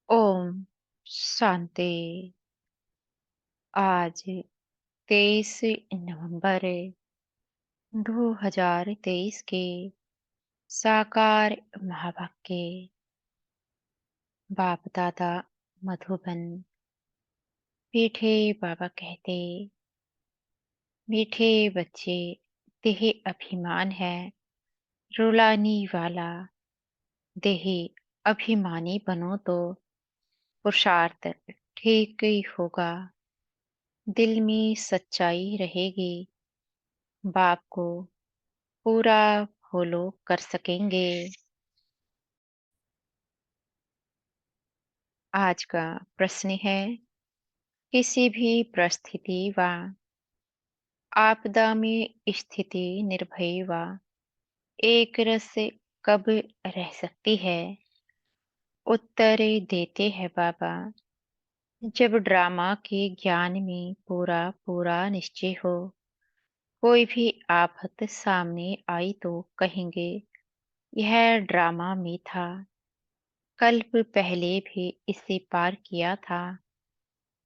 ओम शांति। आज 23 नवंबर 2023 के साकार महावाक्य के बाप दादा मधुबन। मीठे बाबा कहते, मीठे बच्चे देह अभिमान है, रुलानी वाला देह अभिमानी बनो तो पुरुषार्थ ठीक ही होगा। दिल में सच्चाई रहेगी, बाप को पूरा फॉलो कर सकेंगे। आज का प्रश्न है, किसी भी परिस्थिति व आपदा में स्थिति निर्भय व एक रस कब रह सकती है? उत्तर देते हैं बाबा, जब ड्रामा के ज्ञान में पूरा पूरा निश्चय हो। कोई भी आफत सामने आई तो कहेंगे यह ड्रामा में था, कल्प पहले भी इससे पार किया था,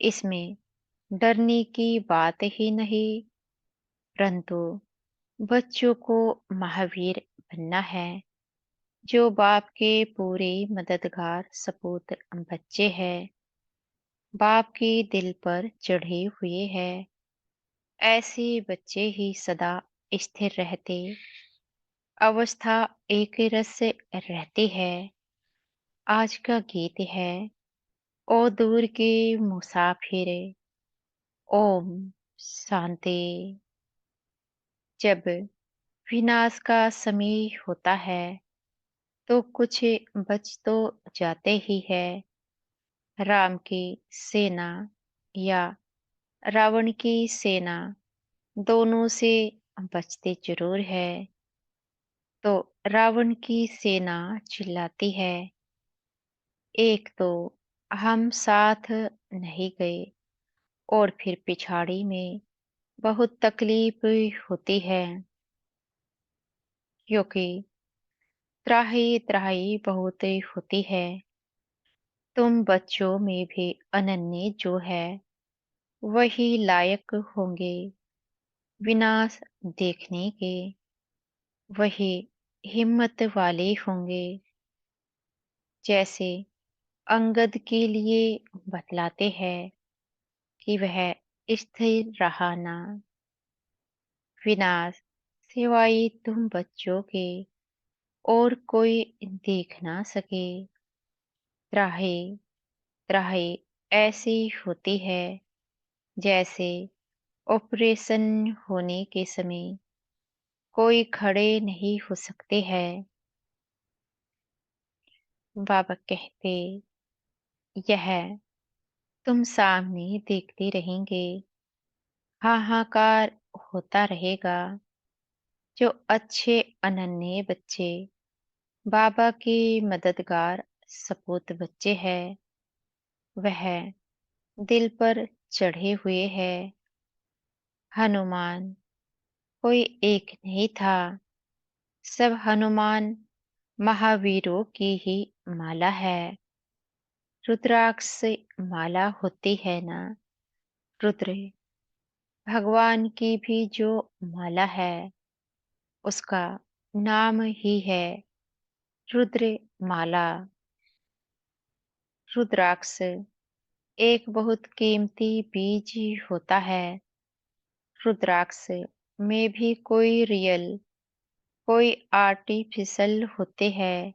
इसमें डरने की बात ही नहीं। परंतु बच्चों को महावीर बनना है, जो बाप के पूरे मददगार सपूत बच्चे हैं, बाप के दिल पर चढ़े हुए हैं। ऐसे बच्चे ही सदा स्थिर रहते, अवस्था एक रस रहती है। आज का गीत है, ओ दूर के मुसाफिर, ओम शांति। जब विनाश का समय होता है तो कुछ बच तो जाते ही है। राम की सेना या रावण की सेना, दोनों से बचते जरूर है। तो रावण की सेना चिल्लाती है, एक तो हम साथ नहीं गए, और फिर पिछाड़ी में बहुत तकलीफ होती है, क्योंकि त्राही त्राही बहुत होती है। तुम बच्चों में भी अनन्य जो है, वही लायक होंगे विनाश देखने के, वही हिम्मत वाले होंगे। जैसे अंगद के लिए बतलाते हैं कि वह स्थिर रहा ना, विनाश सिवाय तुम बच्चों के और कोई देख ना सके। त्राही त्राही ऐसी होती है, जैसे ऑपरेशन होने के समय कोई खड़े नहीं हो सकते हैं। बाबा कहते, यह तुम सामने देखते रहेंगे, हाहाकार होता रहेगा। जो अच्छे अनन्य बच्चे बाबा के मददगार सपूत बच्चे हैं, वह दिल पर चढ़े हुए हैं। हनुमान कोई एक नहीं था, सब हनुमान महावीरों की ही माला है। रुद्राक्ष से माला होती है ना, रुद्र भगवान की भी जो माला है, उसका नाम ही है रुद्र माला। रुद्राक्ष एक बहुत कीमती बीज होता है। रुद्राक्ष में भी कोई रियल कोई आर्टिफिशियल होते हैं।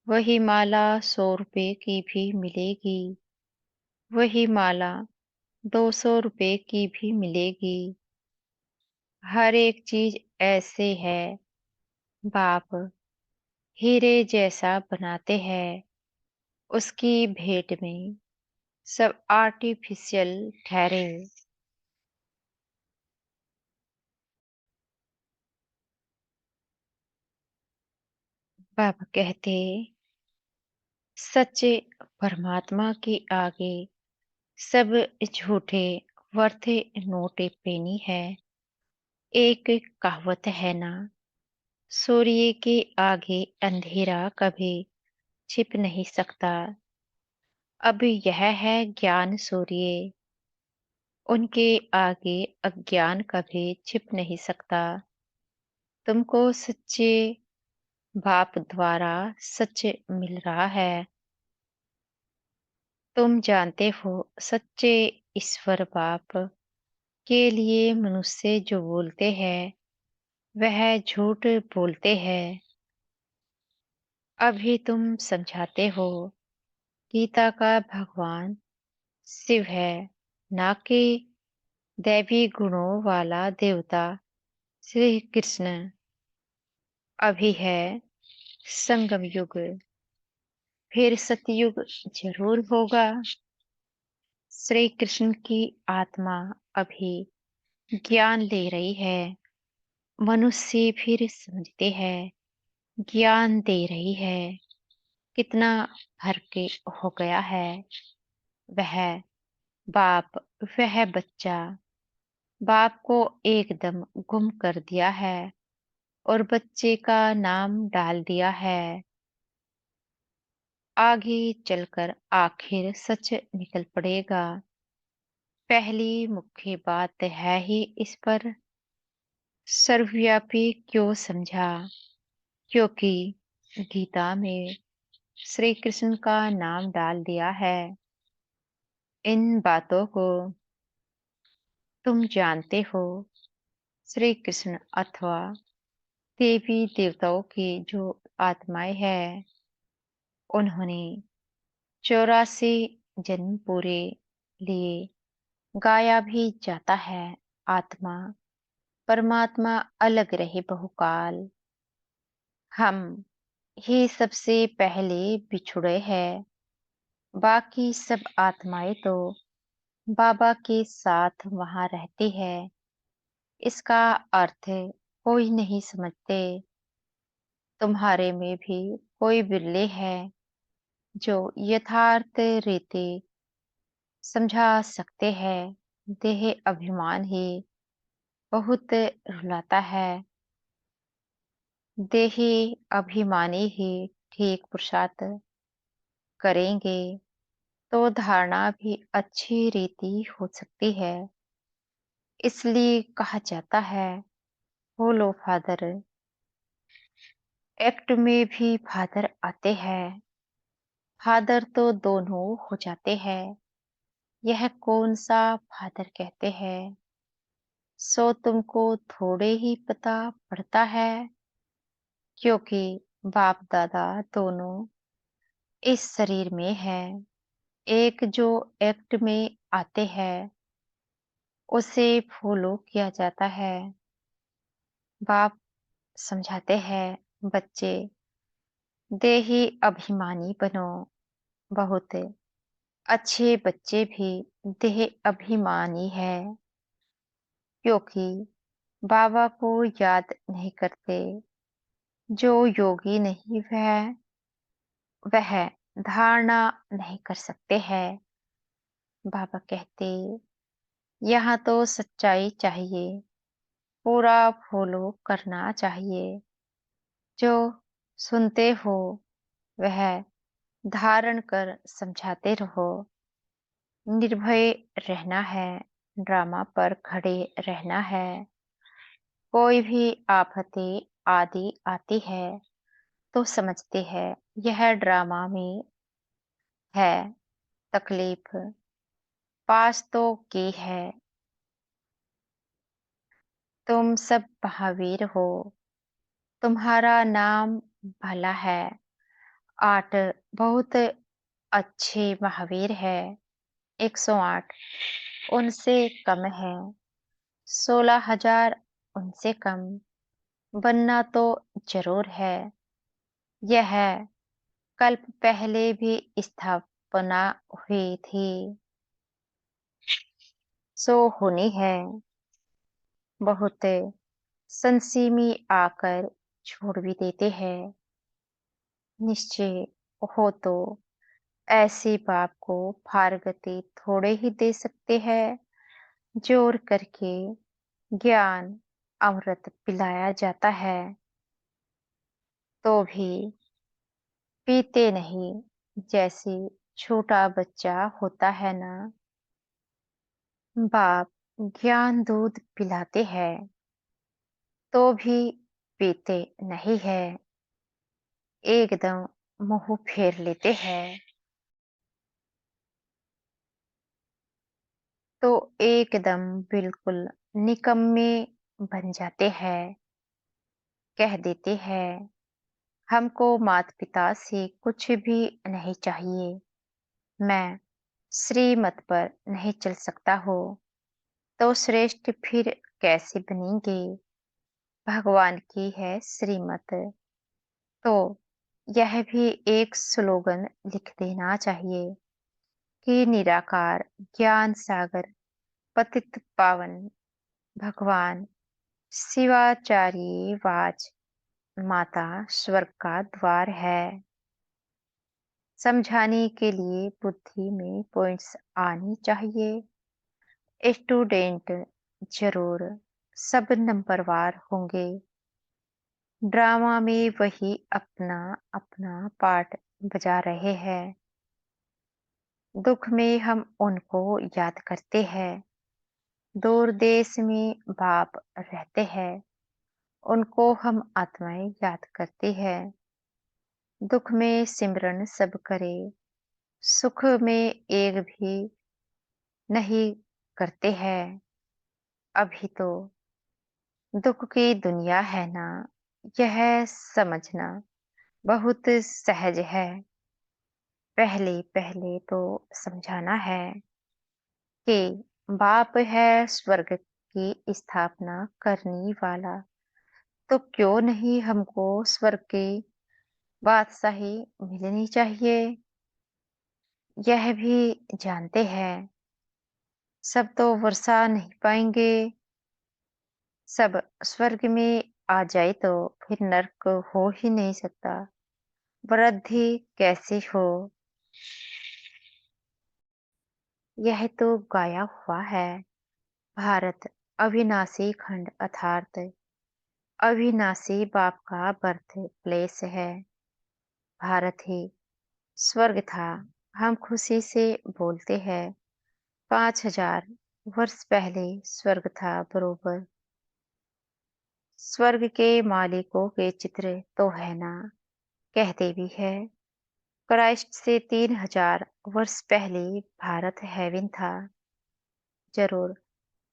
वही माला 100 रुपए की भी मिलेगी, वही माला 200 रुपए की भी मिलेगी। हर एक चीज ऐसे है, बाप हीरे जैसा बनाते हैं, उसकी भेंट में सब आर्टिफिशियल ठहरे। बाबा कहते, सच्चे परमात्मा के आगे सब झूठे वर्थे नोटे पेनी है। एक कहावत है ना, सूर्य के आगे अंधेरा कभी छिप नहीं सकता। अब यह है ज्ञान सूर्य, उनके आगे अज्ञान कभी छिप नहीं सकता। तुमको सच्चे बाप द्वारा सच मिल रहा है। तुम जानते हो, सच्चे ईश्वर बाप के लिए मनुष्य जो बोलते हैं वह झूठ बोलते हैं। अभी तुम समझाते हो, गीता का भगवान शिव है, ना कि दैवी गुणों वाला देवता श्री कृष्ण। अभी है संगम युग, फिर सतयुग जरूर होगा। श्री कृष्ण की आत्मा अभी ज्ञान ले रही है, मनुष्य फिर समझते हैं, ज्ञान दे रही है। कितना फर्क हो गया है। वह बाप, वह बच्चा, बाप को एकदम गुम कर दिया है और बच्चे का नाम डाल दिया है। आगे चलकर आखिर सच निकल पड़ेगा। पहली मुख्य बात है ही इस पर सर्वव्यापी क्यों समझा, क्योंकि गीता में श्री कृष्ण का नाम डाल दिया है। इन बातों को तुम जानते हो। श्री कृष्ण अथवा देवी देवताओं की जो आत्माएं हैं, उन्होंने 84 जन्म पूरे लिए गाया भी जाता है। आत्मा परमात्मा अलग रहे बहुकाल। हम ही सबसे पहले बिछुड़े हैं। बाकी सब आत्माएं तो बाबा के साथ वहां रहती है। इसका अर्थ कोई नहीं समझते। तुम्हारे में भी कोई बिरले हैं जो यथार्थ रीति समझा सकते हैं। देह अभिमान ही बहुत रुलाता है। देही अभिमानी ही ठीक पुरुषार्थ करेंगे तो धारणा भी अच्छी रीति हो सकती है। इसलिए कहा जाता है, बोलो फादर। एक्ट में भी फादर आते हैं। फादर तो दोनों हो जाते हैं। यह कौन सा फादर कहते हैं, सो तुमको थोड़े ही पता पड़ता है, क्योंकि बाप दादा दोनों इस शरीर में है। एक जो एक्ट में आते हैं उसे फॉलो किया जाता है। बाप समझाते हैं, बच्चे देही अभिमानी बनो। बहुत अच्छे बच्चे भी देह अभिमानी है, क्योंकि बाबा को याद नहीं करते। जो योगी नहीं वह धारणा नहीं कर सकते हैं। बाबा कहते, यहाँ तो सच्चाई चाहिए, पूरा फॉलो करना चाहिए। जो सुनते हो वह धारण कर समझाते रहो। निर्भय रहना है, ड्रामा पर खड़े रहना है। कोई भी आपत्ति आदि आती है तो समझते हैं यह ड्रामा में है। तकलीफ पास तो की है। तुम सब महावीर हो, तुम्हारा नाम भला है। 8 बहुत अच्छे महावीर है। 108 उनसे कम है। 16,000 उनसे कम। बनना तो जरूर है। यह कल्प पहले भी स्थापना हुई थी, सो होनी है। बहुत संसीमी आकर छोड़ भी देते हैं। निश्चय हो तो ऐसे बाप को फारगती थोड़े ही दे सकते हैं। जोर करके ज्ञान अमृत पिलाया जाता है तो भी पीते नहीं। जैसे छोटा बच्चा होता है ना, बाप ज्ञान दूध पिलाते हैं तो भी पीते नहीं है, एकदम मुंह फेर लेते हैं। तो एकदम बिल्कुल निकम्मे बन जाते हैं, कह देते हैं हमको माता पिता से कुछ भी नहीं चाहिए, मैं श्रीमत पर नहीं चल सकता हो। तो श्रेष्ठ फिर कैसे बनेंगे? भगवान की है श्रीमत। तो यह भी एक स्लोगन लिख देना चाहिए कि निराकार ज्ञान सागर पतित पावन भगवान शिवाचार्य वाच माता स्वर्ग का द्वार है। समझाने के लिए बुद्धि में पॉइंट्स आनी चाहिए। स्टूडेंट जरूर सब नंबरवार होंगे। ड्रामा में वही अपना अपना पार्ट बजा रहे हैं। दुख में हम उनको याद करते हैं। दूर देश में बाप रहते हैं, उनको हम आत्माएं याद करते हैं। दुख में सिमरन सब करे, सुख में एक भी नहीं करते हैं। अभी तो दुख की दुनिया है ना, यह समझना बहुत सहज है। पहले पहले तो समझाना है कि बाप है स्वर्ग की स्थापना करने वाला, तो क्यों नहीं हमको स्वर्ग की बादशाही मिलनी चाहिए। यह भी जानते हैं सब तो वर्षा नहीं पाएंगे। सब स्वर्ग में आ जाए तो फिर नर्क हो ही नहीं सकता, वृद्धि कैसे हो। यह तो गाया हुआ है। भारत अविनाशी खंड अर्थात अविनाशी बाप का बर्थ प्लेस है। भारत ही स्वर्ग था। हम खुशी से बोलते हैं 5000 वर्ष पहले स्वर्ग था बरोबर। स्वर्ग के मालिकों के चित्र तो है ना, कहते भी है। क्राइस्ट से 3000 वर्ष पहले भारत हेवन था। जरूर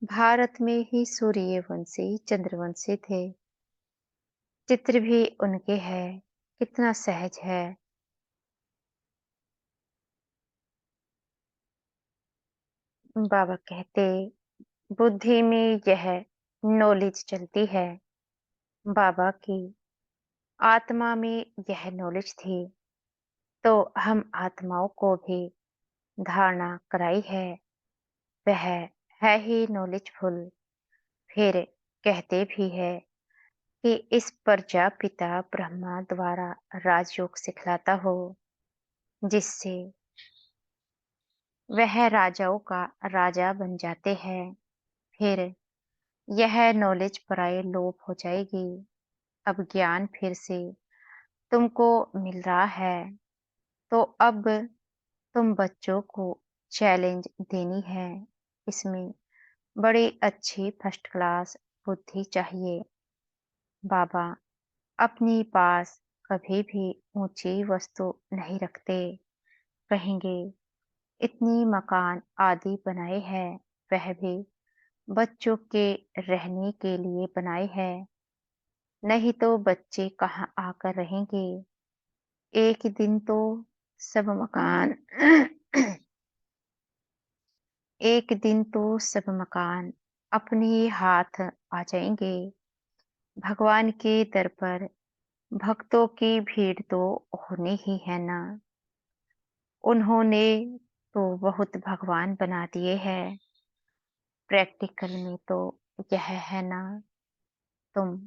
भारत में ही सूर्यवंशी चंद्रवंशी थे। चित्र भी उनके हैं। कितना सहज है। बाबा कहते बुद्धि में यह नॉलेज चलती है। बाबा की आत्मा में यह नॉलेज थी, तो हम आत्माओं को भी धारणा कराई है। वह है ही नॉलेजफुल। फिर कहते भी है कि इस प्रजापिता ब्रह्मा द्वारा राजयोग सिखलाता हो, जिससे वह राजाओं का राजा बन जाते हैं। फिर यह नॉलेज पराये लोप हो जाएगी। अब ज्ञान फिर से तुमको मिल रहा है, तो अब तुम बच्चों को चैलेंज देनी है। इसमें बड़ी अच्छी फर्स्ट क्लास बुद्धि चाहिए। बाबा अपने पास कभी भी ऊंची वस्तु नहीं रखते। कहेंगे इतनी मकान आदि बनाए हैं, वह भी बच्चों के रहने के लिए बनाए हैं, नहीं तो बच्चे कहाँ आकर रहेंगे। एक दिन तो सब मकान एक दिन तो सब मकान अपने हाथ आ जाएंगे। भगवान के दर पर भक्तों की भीड़ तो होनी ही है ना। उन्होंने तो बहुत भगवान बना दिए हैं। प्रैक्टिकल में तो यह है ना, तुम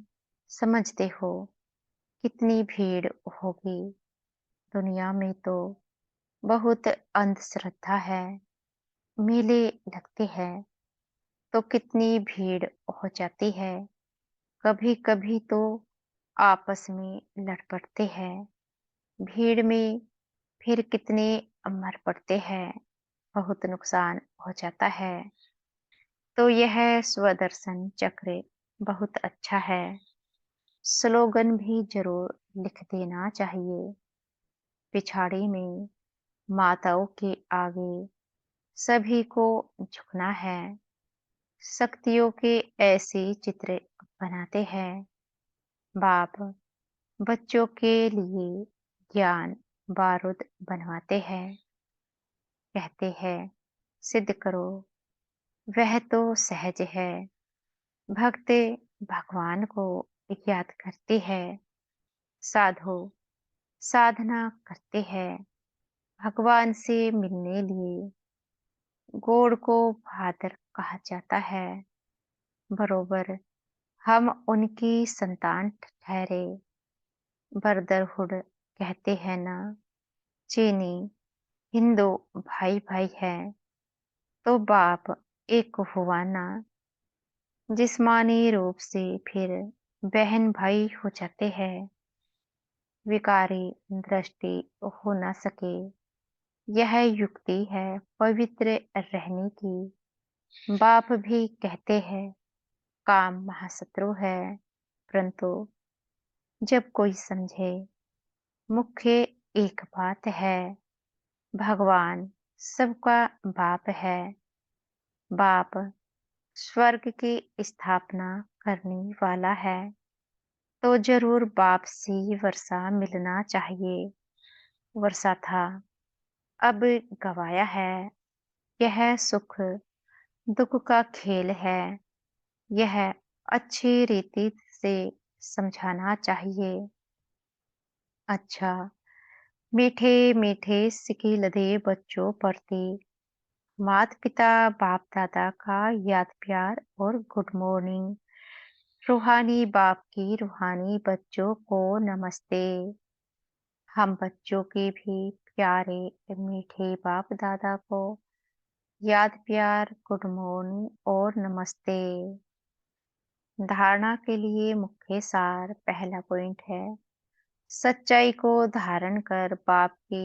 समझते हो कितनी भीड़ होगी। दुनिया में तो बहुत अंधश्रद्धा है। मेले लगते हैं तो कितनी भीड़ हो जाती है। कभी कभी तो आपस में लड़ पड़ते हैं भीड़ में। फिर कितने मर पड़ते हैं, बहुत नुकसान हो जाता है। तो यह स्वदर्शन चक्र बहुत अच्छा है। स्लोगन भी जरूर लिख देना चाहिए। पिछाड़ी में माताओं के आगे सभी को झुकना है। शक्तियों के ऐसे चित्र बनाते हैं। बाप बच्चों के लिए ज्ञान बारूद बनवाते हैं। कहते हैं सिद्ध करो, वह तो सहज है। भक्त भगवान को याद करते हैं। साधु साधना करते हैं भगवान से मिलने लिए। गोड़ को भादर कहा जाता है। बरोबर हम उनकी संतान ठहरे। ब्रदरहुड कहते हैं ना, चीनी हिंदू भाई भाई है। तो बाप एक हुआ ना, जिस्मानी रूप से फिर बहन भाई हो जाते हैं। विकारी दृष्टि हो न सके, यह युक्ति है पवित्र रहने की। बाप भी कहते हैं काम महाशत्रु है, परंतु जब कोई समझे मुख्य एक बात है, भगवान सबका बाप है। बाप स्वर्ग की स्थापना करने वाला है, तो जरूर बाप से वर्षा मिलना चाहिए। वर्षा था, अब गवाया है। यह सुख दुख का खेल है। यह अच्छी रीति से समझाना चाहिए। अच्छा, मीठे मीठे सिकिलधे बच्चों प्रति माता पिता बाप दादा का याद प्यार और गुड मॉर्निंग। रूहानी बाप की रूहानी बच्चों को नमस्ते। हम बच्चों के भी प्यारे मीठे बाप दादा को याद प्यार गुड मॉर्निंग और नमस्ते। धारणा के लिए मुख्य सार पहला पॉइंट है, सच्चाई को धारण कर बाप के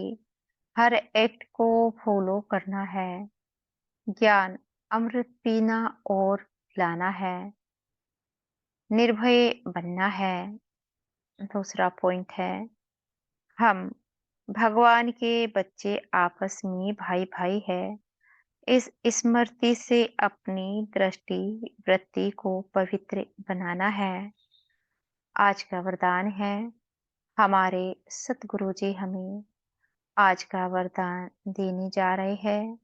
हर एक्ट को फॉलो करना है। ज्ञान अमृत पीना और पिलाना है। निर्भय बनना है। दूसरा पॉइंट है, हम भगवान के बच्चे आपस में भाई भाई है। इस स्मृति से अपनी दृष्टि वृत्ति को पवित्र बनाना है। आज का वरदान है, हमारे सतगुरु जी हमें आज का वरदान देने जा रहे हैं।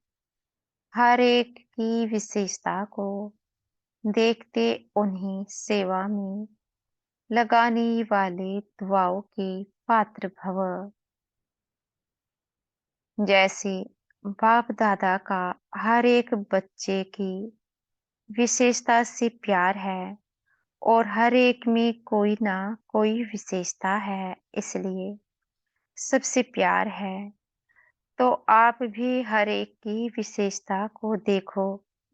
हर एक की विशेषता को देखते उन्हें सेवा में लगाने वाले दुआओं के पात्र भव। जैसे बाप दादा का हर एक बच्चे की विशेषता से प्यार है, और हर एक में कोई ना कोई विशेषता है, इसलिए सबसे प्यार है। तो आप भी हर एक की विशेषता को देखो।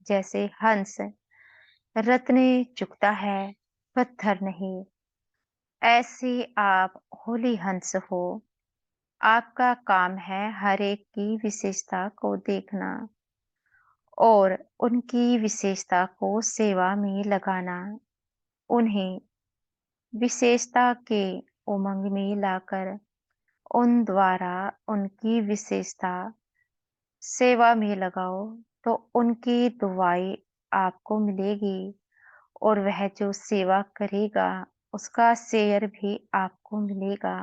जैसे हंस रत्न चुगता है, पत्थर नहीं। ऐसे आप होली हंस हो। आपका काम है हर एक की विशेषता को देखना और उनकी विशेषता को सेवा में लगाना। उन्हें विशेषता के उमंग में लाकर उन द्वारा उनकी विशेषता सेवा में लगाओ, तो उनकी दुआएं आपको मिलेगी, और वह जो सेवा करेगा उसका शेयर भी आपको मिलेगा।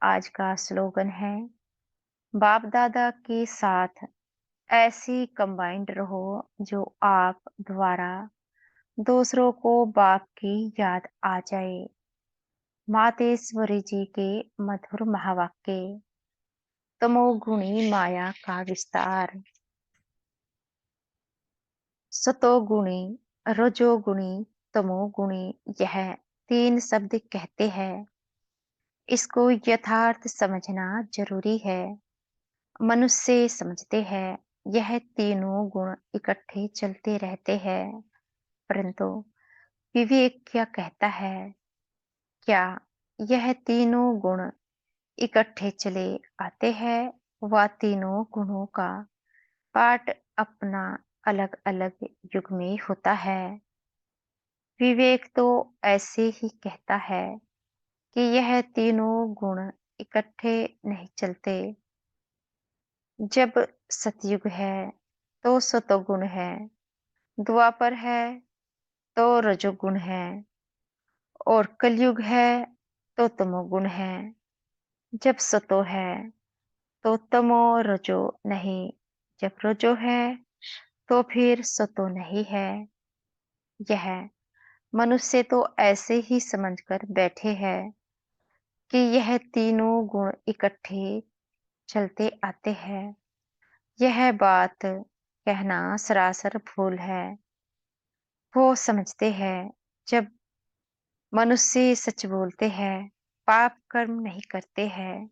आज का स्लोगन है, बाप दादा के साथ ऐसी कंबाइंड रहो जो आप द्वारा दूसरों को बाप की याद आ जाए। मातेश्वरी जी के मधुर महावाक्य। तमोगुणी माया का विस्तार। सतोगुणी, रजोगुणी, तमोगुणी, यह तीन शब्द कहते हैं। इसको यथार्थ समझना जरूरी है। मनुष्य समझते हैं यह तीनों गुण इकट्ठे चलते रहते हैं, परंतु विवेक क्या कहता है? क्या यह तीनों गुण इकट्ठे चले आते हैं। वह तीनों गुणों का पाठ अपना अलग-अलग युग में होता है। विवेक तो ऐसे ही कहता है कि यह तीनों गुण इकट्ठे नहीं चलते। जब सतयुग है तो सतोगुण है, द्वापर है तो रजोगुण है और कलयुग है तो तमोगुण है। जब सतो है तो तमो रजो नहीं, जब रजो है तो फिर सतो नहीं है। यह मनुष्य तो ऐसे ही समझकर बैठे हैं कि यह तीनों गुण इकट्ठे चलते आते हैं। यह बात कहना सरासर भूल है। वो समझते हैं जब मनुष्य सच बोलते हैं, पाप कर्म नहीं करते हैं,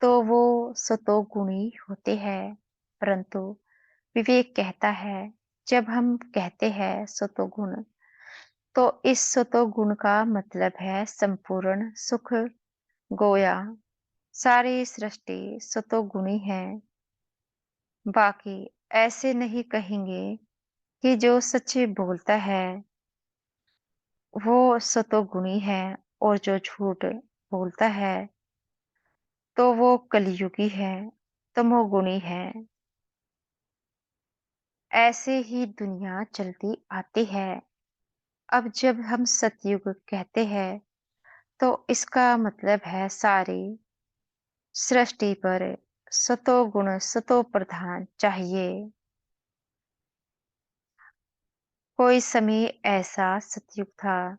तो वो सतोगुणी होते हैं। परंतु विवेक कहता है, जब हम कहते हैं सतोगुण, तो इस सतोगुण का मतलब है संपूर्ण सुख। गोया सारी सृष्टि सतोगुणी है। बाकी ऐसे नहीं कहेंगे कि जो सच बोलता है वो सतोगुणी है और जो झूठ बोलता है तो वो कलयुगी है, तमोगुणी है। ऐसे ही दुनिया चलती आती है। अब जब हम सतयुग कहते हैं तो इसका मतलब है सारी सृष्टि पर सतोगुण सतो प्रधान चाहिए। कोई समय ऐसा सतयुग था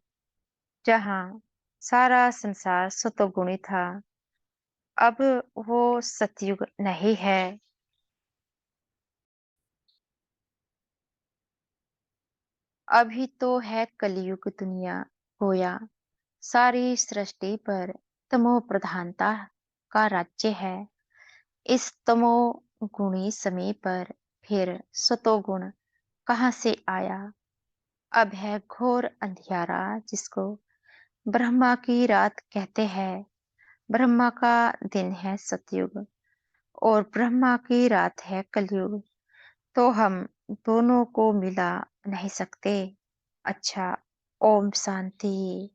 जहाँ सारा संसार सतोगुणी था। अब वो सतयुग नहीं है। अभी तो है कलयुग दुनिया। गोया सारी सृष्टि पर तमो प्रधानता का राज्य है। इस तमो गुणी समय पर फिर सतोगुण कहाँ से आया? अब है घोर अंधियारा जिसको ब्रह्मा की रात कहते हैं। ब्रह्मा का दिन है सतयुग और ब्रह्मा की रात है कलयुग। तो हम दोनों को मिला नहीं सकते। अच्छा, ओम शांति।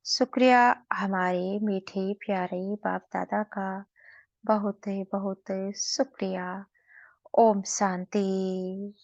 शुक्रिया हमारे मीठे प्यारे बाप दादा का। बहुत बहुत शुक्रिया। ओम शांति।